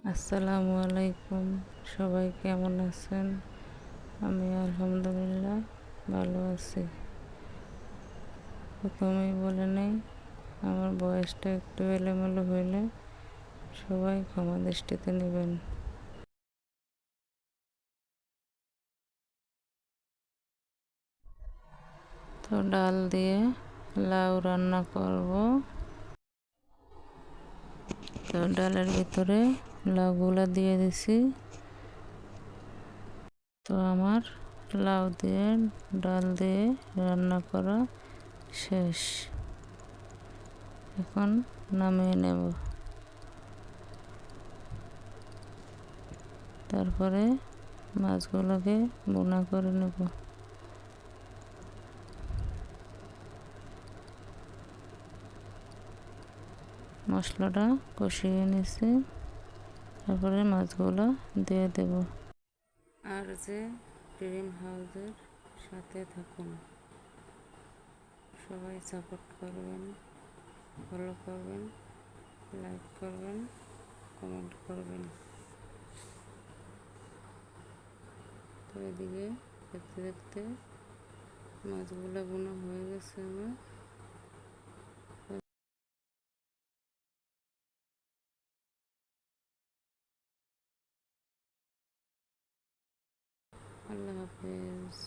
আসসালামু আলাইকুম। সবাই কেমন আছেন? আমি আলহামদুলিল্লাহ ভালো আছি। প্রথমেই বলে নেই, আমার বয়সটা একটু এলোমেলো হইলে সবাই ক্ষমা দৃষ্টিতে নেবেন। তো ডাল দিয়ে লাউ রান্না করব। তো ডালের ভিতরে লাউগুলা দিয়ে দিছি। তো আমার লাউ দিয়ে ডাল দিয়ে রান্না করা শেষ। এখন নামিয়ে নেব। তারপরে মাছগুলোকে বোনা করে নেব। মশলাটা কষিয়ে নিয়েছি, তারপরে মাছগুলো দিয়ে দেব। আর যে ড্রিম হাউসের সাথে থাকুন, সবাই সাপোর্ট করবেন, ফলো করবেন, লাইক করবেন, কমেন্ট করবেন। তো এদিকে দেখতে দেখতে মাছগুলো বোনা হয়ে গেছে আমার। আল্লাহ হাফেজ।